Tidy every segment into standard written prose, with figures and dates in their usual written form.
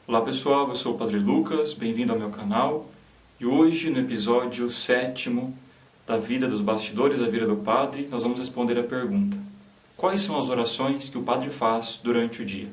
Olá pessoal, eu sou o Padre Lucas, bem-vindo ao meu canal. E hoje, no episódio 7º da Vida dos Bastidores da Vida do Padre, nós vamos responder a pergunta: quais são as orações que o Padre faz durante o dia?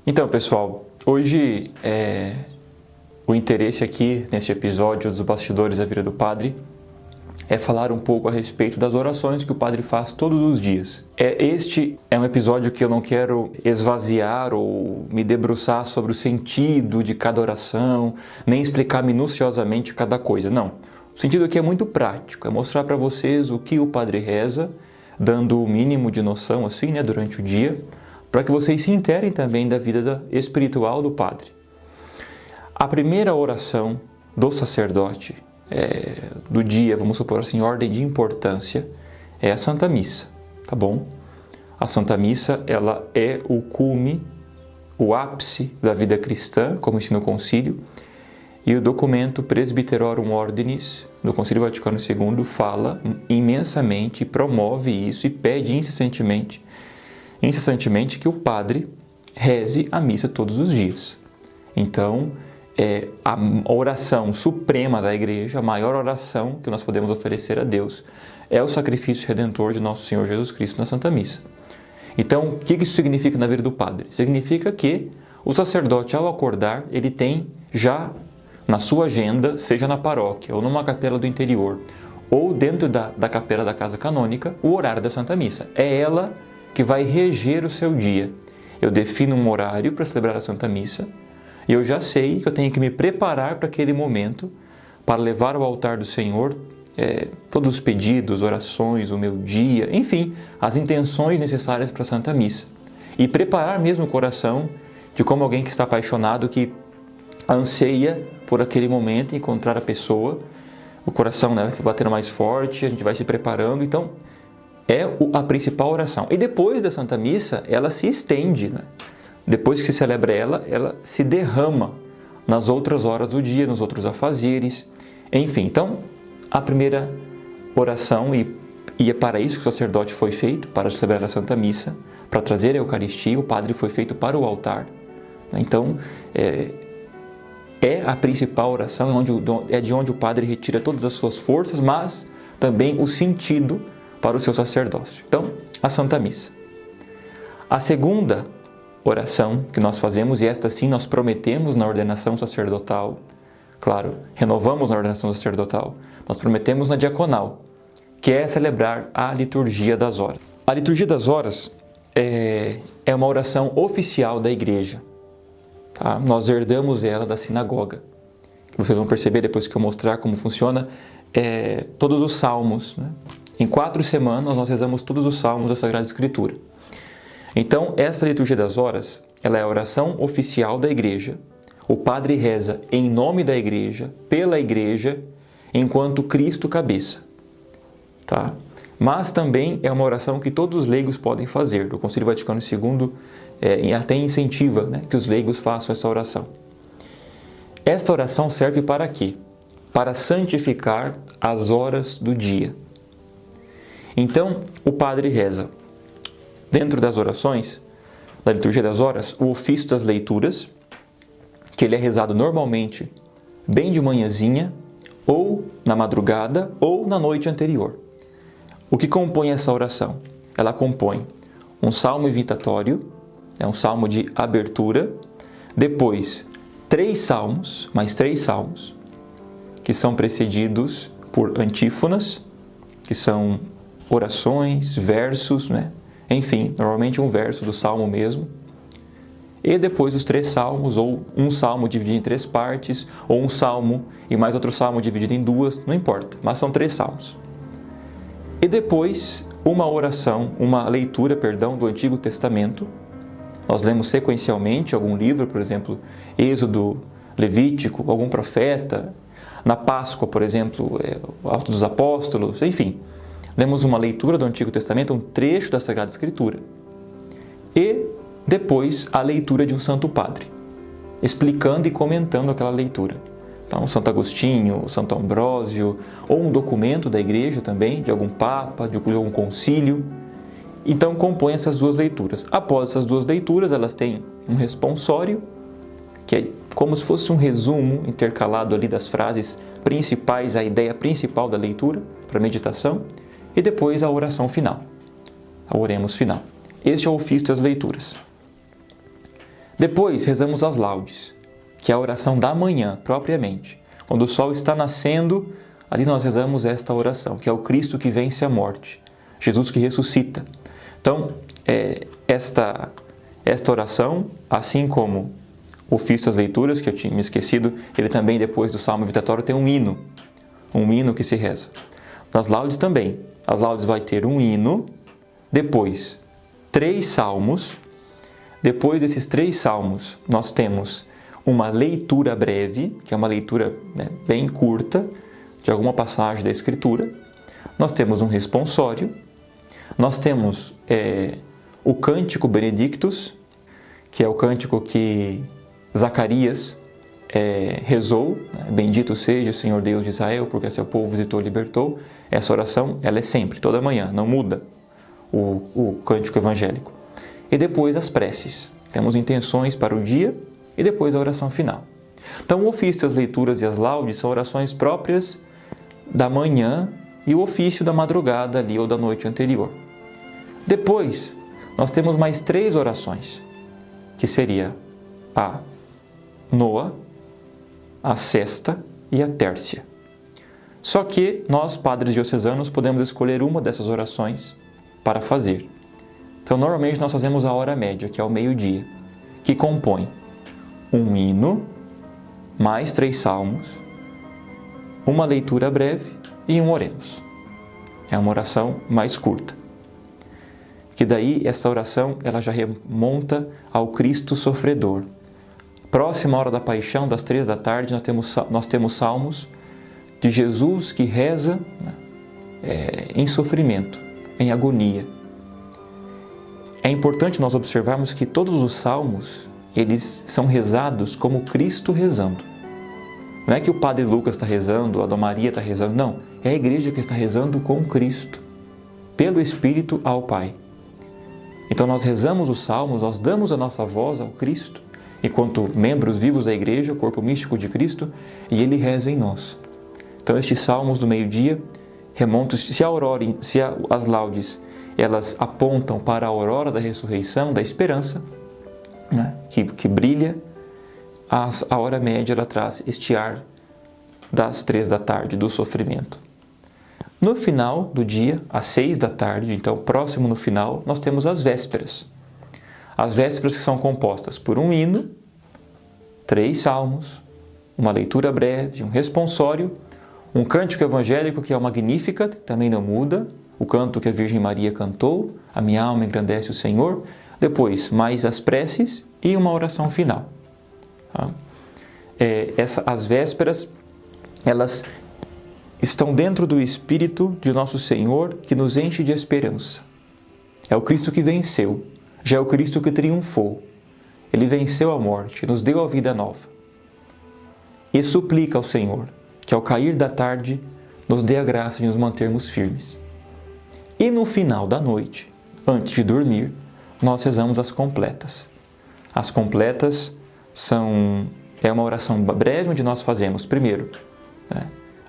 Então, pessoal, hoje o interesse aqui neste episódio dos Bastidores da Vida do Padre é falar um pouco a respeito das orações que o Padre faz todos os dias. Este é um episódio que eu não quero esvaziar ou me debruçar sobre o sentido de cada oração, nem explicar minuciosamente cada coisa, não. O sentido aqui é muito prático, é mostrar para vocês o que o Padre reza, dando o mínimo de noção assim, durante o dia, para que vocês se interem também da vida espiritual do Padre. A primeira oração do sacerdote do dia, vamos supor assim, ordem de importância, é a Santa Missa, tá bom? A Santa Missa, ela é o cume, o ápice da vida cristã, como ensina o Concílio, e o documento Presbyterorum Ordinis, do Concílio Vaticano II, fala imensamente, promove isso e pede incessantemente que o padre reze a missa todos os dias. Então, a oração suprema da Igreja, a maior oração que nós podemos oferecer a Deus, é o sacrifício redentor de nosso Senhor Jesus Cristo na Santa Missa. Então, o que isso significa na vida do padre? Significa que o sacerdote, ao acordar, ele tem já na sua agenda, seja na paróquia ou numa capela do interior, ou dentro da capela da casa canônica, o horário da Santa Missa. É ela que vai reger o seu dia. Eu defino um horário para celebrar a Santa Missa e eu já sei que eu tenho que me preparar para aquele momento, para levar ao altar do Senhor todos os pedidos, orações, o meu dia, enfim, as intenções necessárias para a Santa Missa. E preparar mesmo o coração de como alguém que está apaixonado, que anseia por aquele momento encontrar a pessoa, o coração vai batendo mais forte, a gente vai se preparando, então é a principal oração. E depois da Santa Missa, ela se estende, Depois que se celebra ela se derrama nas outras horas do dia, nos outros afazeres, enfim. Então, a primeira oração, e é para isso que o sacerdote foi feito, para celebrar a Santa Missa, para trazer a Eucaristia, o padre foi feito para o altar. Então, é a principal oração, é de onde o padre retira todas as suas forças, mas também o sentido para o seu sacerdócio. Então, a Santa Missa. A segunda oração que nós fazemos, e esta sim nós prometemos na ordenação sacerdotal, claro, renovamos na ordenação sacerdotal, nós prometemos na diaconal, que é celebrar a liturgia das horas. A liturgia das horas é uma oração oficial da Igreja. Tá? Nós herdamos ela da sinagoga. Vocês vão perceber depois que eu mostrar como funciona, todos os salmos, Em 4 semanas nós rezamos todos os salmos da Sagrada Escritura. Então, essa liturgia das horas, ela é a oração oficial da Igreja. O padre reza em nome da Igreja, pela Igreja, enquanto Cristo cabeça. Tá? Mas também é uma oração que todos os leigos podem fazer. O Concílio Vaticano II até incentiva que os leigos façam essa oração. Esta oração serve para quê? Para santificar as horas do dia. Então, o padre reza, dentro das orações, da liturgia das horas, o ofício das leituras, que ele é rezado normalmente bem de manhãzinha, ou na madrugada, ou na noite anterior. O que compõe essa oração? Ela compõe um salmo invitatório, um salmo de abertura, depois 3 salmos, mais 3 salmos, que são precedidos por antífonas, que são orações, versos, Enfim, normalmente um verso do salmo mesmo. E depois os 3 salmos, ou um salmo dividido em 3 partes, ou um salmo e mais outro salmo dividido em 2, não importa, mas são 3 salmos. E depois uma leitura do Antigo Testamento. Nós lemos sequencialmente algum livro, por exemplo, Êxodo, Levítico, algum profeta. Na Páscoa, por exemplo, Atos dos Apóstolos, enfim. lemos uma leitura do Antigo Testamento, um trecho da Sagrada Escritura. E depois a leitura de um Santo Padre, explicando e comentando aquela leitura. Então, Santo Agostinho, Santo Ambrósio, ou um documento da Igreja também, de algum Papa, de algum concílio. Então, compõe essas duas leituras. Após essas duas leituras, elas têm um responsório, que é como se fosse um resumo intercalado ali das frases principais, a ideia principal da leitura, para meditação, e depois a oração final, a oremos final. Este é o ofício das leituras. Depois, rezamos as laudes, que é a oração da manhã, propriamente. Quando o sol está nascendo, ali nós rezamos esta oração, que é o Cristo que vence a morte, Jesus que ressuscita. Então, esta oração, assim como o ofício das leituras, que eu tinha me esquecido, ele também, depois do Salmo Invitatório, tem um hino que se reza. Nas laudes também. As laudes vai ter um hino, depois 3 salmos. Depois desses 3 salmos, nós temos uma leitura breve, que é uma leitura bem curta, de alguma passagem da Escritura. Nós temos um responsório. Nós temos o Cântico Benedictus, que é o cântico que Zacarias rezou, né? Bendito seja o Senhor Deus de Israel, porque a seu povo visitou e libertou. Essa oração, ela é sempre, toda manhã, não muda o cântico evangélico. E depois as preces. Temos intenções para o dia e depois a oração final. Então, o ofício, as leituras e as laudes são orações próprias da manhã e o ofício da madrugada ali ou da noite anterior. Depois, nós temos mais 3 orações, que seria a Noa, a Sexta e a Tércia. Só que nós, padres diocesanos, podemos escolher uma dessas orações para fazer. Então, normalmente nós fazemos a hora média, que é o meio-dia, que compõe um hino, mais 3 salmos, uma leitura breve e um oremos. É uma oração mais curta. Que daí, essa oração, ela já remonta ao Cristo sofredor. Próxima hora da paixão, das 3 da tarde, nós temos salmos de Jesus que reza em sofrimento, em agonia. É importante nós observarmos que todos os salmos, eles são rezados como Cristo rezando. Não é que o Padre Lucas está rezando, a Dona Maria está rezando, não. É a Igreja que está rezando com Cristo, pelo Espírito ao Pai. Então nós rezamos os salmos, nós damos a nossa voz ao Cristo, enquanto membros vivos da Igreja, o corpo místico de Cristo, e Ele reza em nós. Então estes salmos do meio-dia remontam, se as laudes, elas apontam para a aurora da ressurreição, da esperança, né, que brilha, a hora média ela traz este ar das 3 da tarde, do sofrimento. No final do dia, às 6 da tarde, então próximo no final, nós temos as vésperas. As vésperas que são compostas por um hino, 3 salmos, uma leitura breve, um responsório, um cântico evangélico que é o Magnificat, que também não muda, o canto que a Virgem Maria cantou, a minha alma engrandece o Senhor, depois mais as preces e uma oração final. Tá? As vésperas, elas estão dentro do Espírito de nosso Senhor que nos enche de esperança. É o Cristo que venceu, já é o Cristo que triunfou. Ele venceu a morte, nos deu a vida nova. E suplica ao Senhor que ao cair da tarde nos dê a graça de nos mantermos firmes. E no final da noite, antes de dormir, nós rezamos as completas. As completas é uma oração breve onde nós fazemos, primeiro,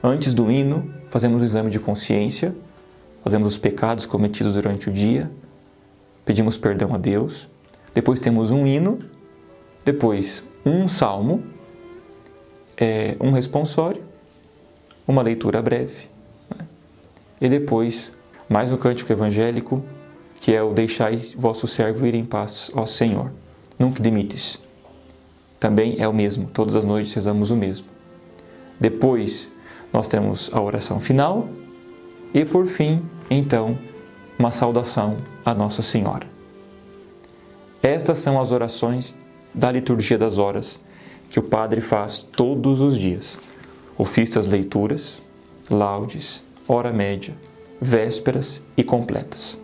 antes do hino, fazemos o exame de consciência, fazemos os pecados cometidos durante o dia, pedimos perdão a Deus, depois temos um hino, depois um salmo, um responsório, uma leitura breve, e depois mais um cântico evangélico, que é o Deixai vosso servo ir em paz, ó Senhor. Nunc dimitis. Também é o mesmo, todas as noites rezamos o mesmo. Depois nós temos a oração final e, por fim, então, uma saudação à Nossa Senhora. Estas são as orações da liturgia das horas que o padre faz todos os dias. Ofício das leituras, laudes, hora média, vésperas e completas.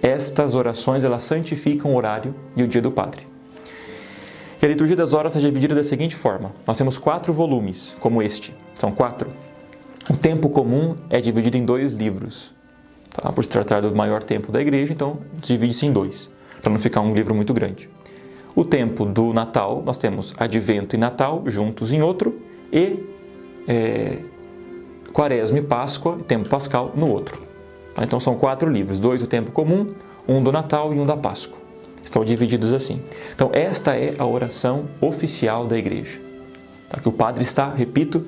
Estas orações, elas santificam o horário e o dia do Padre. E a liturgia das horas é dividida da seguinte forma. Nós temos 4 volumes, como este. São 4. O tempo comum é dividido em 2 livros. Tá? Por se tratar do maior tempo da igreja, então divide-se em 2, para não ficar um livro muito grande. O tempo do Natal, nós temos Advento e Natal juntos em outro, e Quaresma e Páscoa, tempo pascal, no outro. Tá? Então são 4 livros, 2 do tempo comum, um do Natal e um da Páscoa. Estão divididos assim. Então esta é a oração oficial da igreja, tá? Que o padre está, repito,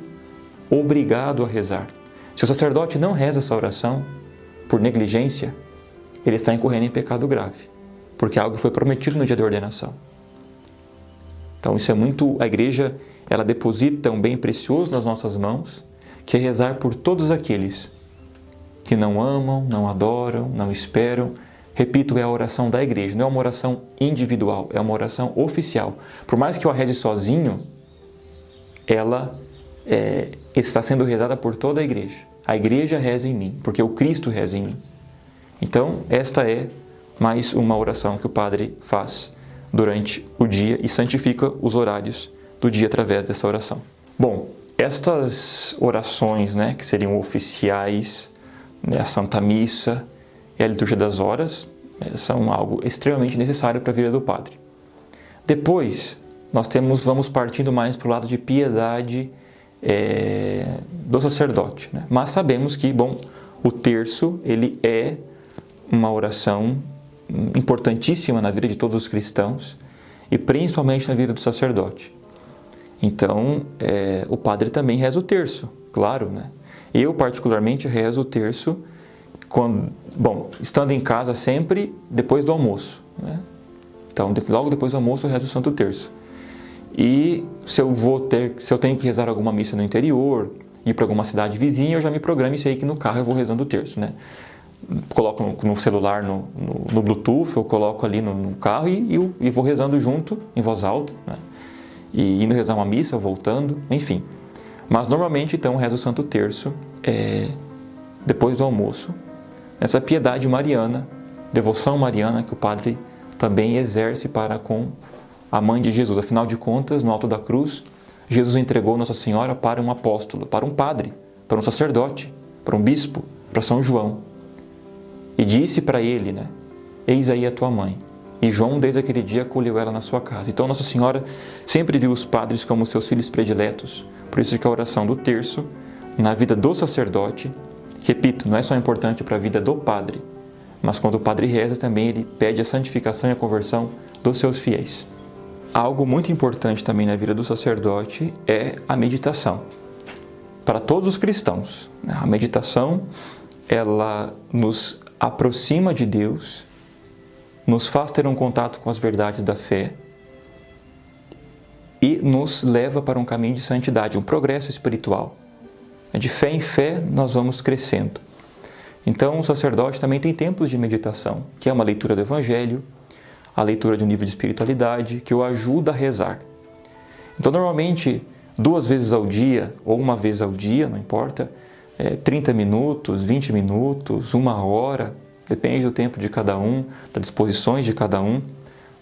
obrigado a rezar. Se o sacerdote não reza essa oração, por negligência, ele está incorrendo em pecado grave, porque é algo que foi prometido no dia da ordenação. Então isso é muito... A igreja, ela deposita um bem precioso nas nossas mãos, que é rezar por todos aqueles que não amam, não adoram, não esperam. Repito, é a oração da igreja, não é uma oração individual, é uma oração oficial. Por mais que eu a reze sozinho, ela está sendo rezada por toda a igreja. A igreja reza em mim, porque o Cristo reza em mim. Então, esta é mais uma oração que o padre faz durante o dia e santifica os horários do dia através dessa oração. Bom, estas orações, que seriam oficiais, a Santa Missa e a Liturgia das Horas, são algo extremamente necessário para a vida do padre. Depois, vamos partindo mais para o lado de piedade do sacerdote. Mas sabemos que, o terço, ele é uma oração importantíssima na vida de todos os cristãos e principalmente na vida do sacerdote. Então, o padre também reza o terço, claro, Eu, particularmente, rezo o terço estando em casa sempre depois do almoço, Então, logo depois do almoço eu rezo o Santo Terço. E se eu tenho que rezar alguma missa no interior, ir para alguma cidade vizinha, eu já me programo e sei que no carro eu vou rezando o terço, Coloco no celular, no Bluetooth, eu coloco ali no carro e vou rezando junto, em voz alta, E indo rezar uma missa, voltando, enfim. Mas normalmente, então, rezo o Santo Terço depois do almoço, essa piedade mariana, devoção mariana que o padre também exerce para com a mãe de Jesus. Afinal de contas, no alto da cruz, Jesus entregou Nossa Senhora para um apóstolo, para um padre, para um sacerdote, para um bispo, para São João. E disse para ele, eis aí a tua mãe. E João, desde aquele dia, acolheu ela na sua casa. Então, Nossa Senhora sempre viu os padres como seus filhos prediletos. Por isso que a oração do terço, na vida do sacerdote, repito, não é só importante para a vida do padre, mas quando o padre reza também ele pede a santificação e a conversão dos seus fiéis. Algo muito importante também na vida do sacerdote é a meditação. Para todos os cristãos, a meditação, ela nos aproxima de Deus, nos faz ter um contato com as verdades da fé e nos leva para um caminho de santidade, um progresso espiritual. De fé em fé nós vamos crescendo. Então o sacerdote também tem tempos de meditação, que é uma leitura do Evangelho, a leitura de um livro de espiritualidade, que o ajuda a rezar. Então normalmente 2 vezes ao dia, ou 1 vez ao dia, não importa, 30 minutos, 20 minutos, 1 hora, depende do tempo de cada um, das disposições de cada um.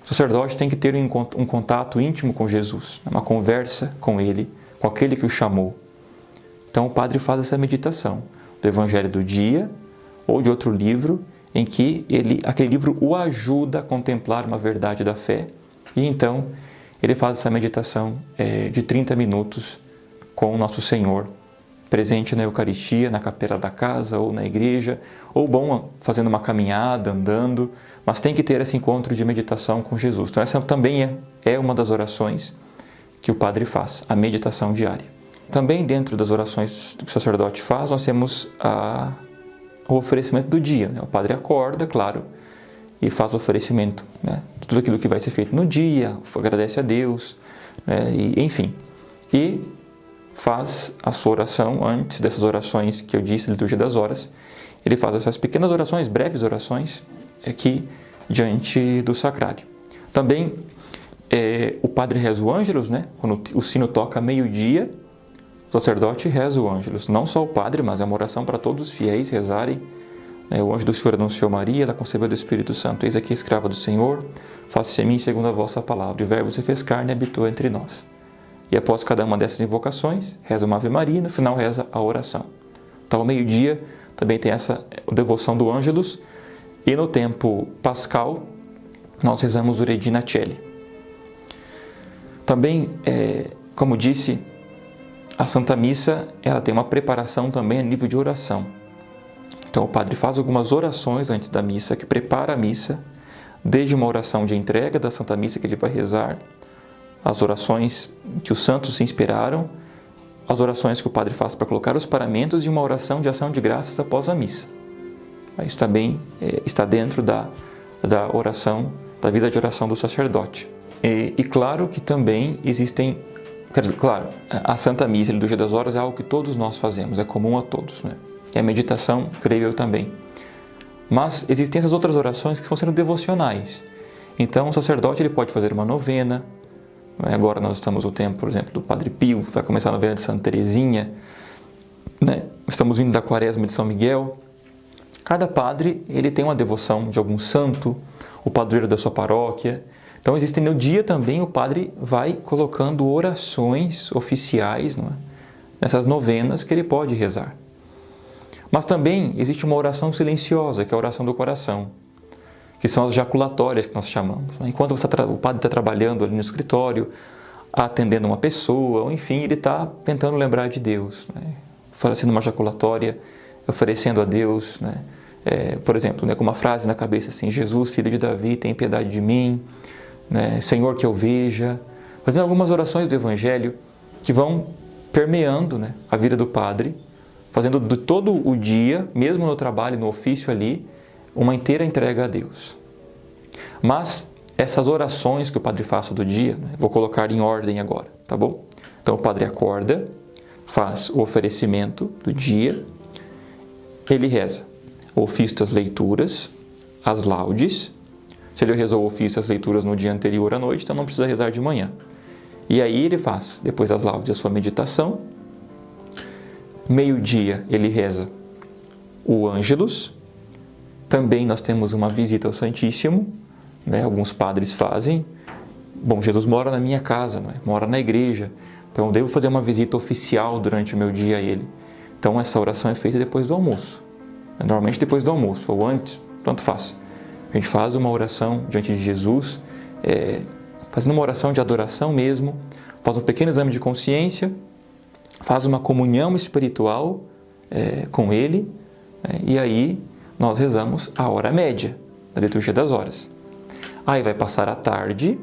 O sacerdote tem que ter um contato íntimo com Jesus, uma conversa com Ele, com aquele que o chamou. Então o padre faz essa meditação do Evangelho do dia ou de outro livro em que aquele livro o ajuda a contemplar uma verdade da fé e então ele faz essa meditação de 30 minutos com o Nosso Senhor, presente na Eucaristia, na capela da casa ou na igreja, ou fazendo uma caminhada, andando, mas tem que ter esse encontro de meditação com Jesus. Então essa também é uma das orações que o padre faz, a meditação diária. Também dentro das orações que o sacerdote faz, nós temos o oferecimento do dia. O padre acorda, claro, e faz o oferecimento, de tudo aquilo que vai ser feito no dia, agradece a Deus, enfim. E faz a sua oração antes dessas orações que eu disse, Liturgia das Horas. Ele faz essas pequenas orações, breves orações, aqui diante do sacrário. Também o padre reza o Ângelus, quando o sino toca meio-dia, o sacerdote reza o Ângelus. Não só o padre, mas é uma oração para todos os fiéis rezarem. O anjo do Senhor anunciou Maria, ela concebeu do Espírito Santo. Eis aqui a escrava do Senhor, faça-se a mim segundo a vossa palavra. E o Verbo se fez carne e habitou entre nós. E após cada uma dessas invocações, reza uma Ave Maria e no final reza a oração. Então, ao meio-dia, também tem essa devoção do Ângelus. E no tempo pascal, nós rezamos o Regina Coeli. Também, como disse, a Santa Missa ela tem uma preparação também a nível de oração. Então, o padre faz algumas orações antes da missa, que prepara a missa, desde uma oração de entrega da Santa Missa que ele vai rezar, as orações que os santos se inspiraram, as orações que o padre faz para colocar os paramentos e uma oração de ação de graças após a missa. Isso também está dentro da oração, da vida de oração do sacerdote. E claro que também existem, claro, a Santa Missa, a Liturgia das Horas é algo que todos nós fazemos, é comum a todos, né? E a meditação, creio eu também. Mas existem essas outras orações que vão sendo devocionais. Então o sacerdote ele pode fazer uma novena. Agora nós estamos no tempo, por exemplo, do Padre Pio, vai começar a novena de Santa Teresinha, né? Estamos vindo da Quaresma de São Miguel. Cada padre ele tem uma devoção de algum santo, o padroeiro da sua paróquia. Então existe no dia também o padre vai colocando orações oficiais, não é? Nessas novenas que ele pode rezar. Mas também existe uma oração silenciosa, que é a oração do coração, que são as jaculatórias que nós chamamos. Enquanto o padre está trabalhando ali no escritório, atendendo uma pessoa, ou enfim, ele está tentando lembrar de Deus, né? Fazendo uma jaculatória, oferecendo a Deus, né? Por exemplo, né, com uma frase na cabeça assim, Jesus, filho de Davi, tem piedade de mim, né? Senhor, que eu veja. Fazendo algumas orações do Evangelho que vão permeando, né, a vida do padre, fazendo de todo o dia, mesmo no trabalho, no ofício ali, uma inteira entrega a Deus. Mas essas orações que o padre faz do dia, né, vou colocar em ordem agora, tá bom? Então o padre acorda, faz o oferecimento do dia, ele reza o ofício das leituras, as laudes. Se ele rezou o ofício das leituras no dia anterior à noite, então não precisa rezar de manhã. E aí ele faz, depois das laudes, a sua meditação. Meio-dia ele reza o Ângelus. Também nós temos uma visita ao Santíssimo, né? Alguns padres fazem. Bom, Jesus mora na minha casa, né? Mora na igreja, então eu devo fazer uma visita oficial durante o meu dia a ele. Então essa oração é feita depois do almoço. Normalmente depois do almoço, ou antes, tanto faz. A gente faz uma oração diante de Jesus, fazendo uma oração de adoração mesmo, faz um pequeno exame de consciência, faz uma comunhão espiritual com Ele, e aí nós rezamos a hora média da Liturgia das Horas. Aí vai passar a tarde,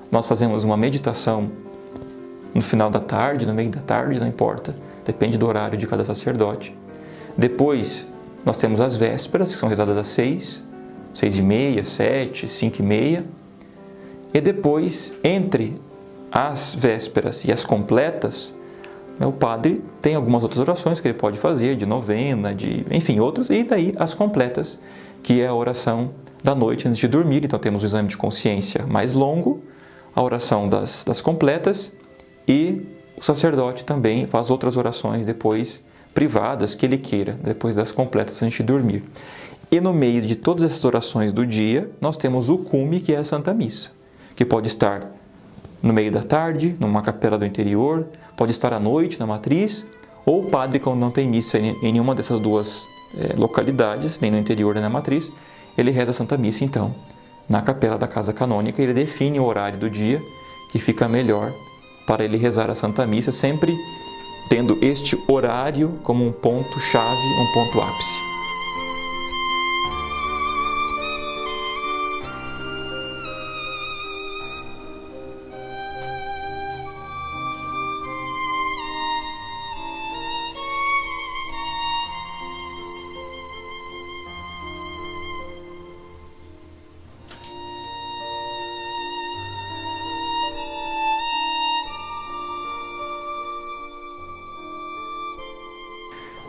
nós fazemos uma meditação no final da tarde, no meio da tarde, não importa, depende do horário de cada sacerdote. Depois nós temos as vésperas, que são rezadas às 6, 6h30, 7, 5h30. E depois, entre as vésperas e as completas, o padre tem algumas outras orações que ele pode fazer, de novena, enfim, outras, e daí as completas, que é a oração da noite antes de dormir. Então temos o exame de consciência mais longo, a oração das completas, e o sacerdote também faz outras orações depois, privadas, que ele queira, depois das completas antes de dormir. E no meio de todas essas orações do dia, nós temos o cume, que é a Santa Missa, que pode estar no meio da tarde, numa capela do interior, pode estar à noite na matriz, ou o padre, quando não tem missa em nenhuma dessas duas localidades, nem no interior nem na matriz, ele reza a Santa Missa, então, na capela da Casa Canônica. Ele define o horário do dia que fica melhor para ele rezar a Santa Missa, sempre tendo este horário como um ponto-chave, um ponto ápice.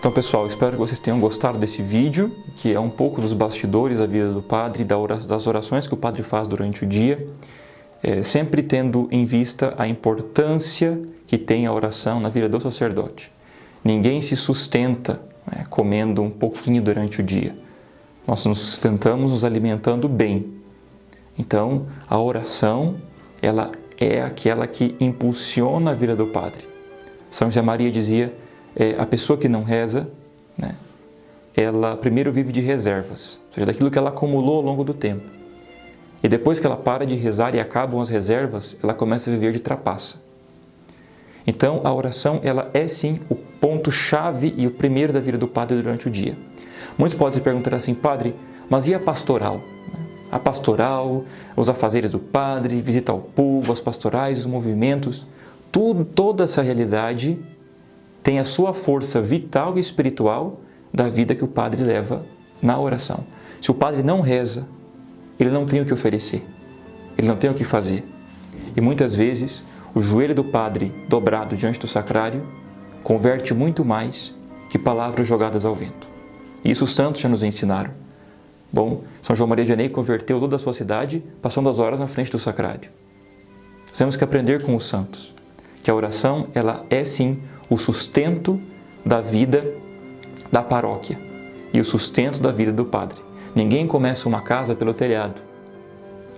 Então, pessoal, espero que vocês tenham gostado desse vídeo, que é um pouco dos bastidores da vida do padre, das orações que o padre faz durante o dia. sempre tendo em vista a importância que tem a oração na vida do sacerdote. Ninguém se sustenta, né, comendo um pouquinho durante o dia. Nós nos sustentamos nos alimentando bem. Então, a oração, ela é aquela que impulsiona a vida do padre. São José Maria dizia, a pessoa que não reza, né, ela primeiro vive de reservas, ou seja, daquilo que ela acumulou ao longo do tempo. E depois que ela para de rezar e acabam as reservas, ela começa a viver de trapaça. Então, a oração, ela é sim o ponto-chave e o primeiro da vida do padre durante o dia. Muitos podem se perguntar assim, padre, mas e a pastoral? A pastoral, os afazeres do padre, visita ao povo, as pastorais, os movimentos, toda essa realidade tem a sua força vital e espiritual da vida que o padre leva na oração. Se o padre não reza, ele não tem o que oferecer, ele não tem o que fazer. E muitas vezes, o joelho do padre dobrado diante do sacrário converte muito mais que palavras jogadas ao vento. E isso os santos já nos ensinaram. Bom, São João Maria Vianney converteu toda a sua cidade passando as horas na frente do sacrário. Nós temos que aprender com os santos que a oração, ela é sim o sustento da vida da paróquia e o sustento da vida do padre. Ninguém começa uma casa pelo telhado.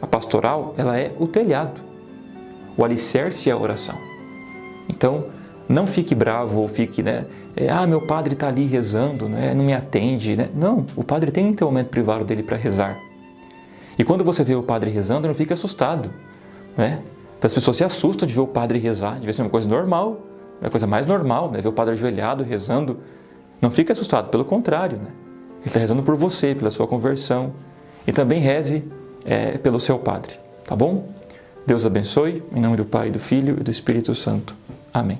A pastoral, ela é o telhado. O alicerce é a oração. Então, não fique bravo ou fique, meu padre está ali rezando, não me atende. Não, o padre tem que ter um momento privado dele para rezar. E quando você vê o padre rezando, não fique assustado. As pessoas se assustam de ver o padre rezar, devia ser uma coisa normal, a coisa mais normal, ver o padre ajoelhado rezando. Não fique assustado, pelo contrário. Ele está rezando por você, pela sua conversão. E também reze pelo seu padre, tá bom? Deus abençoe, em nome do Pai, do Filho e do Espírito Santo. Amém.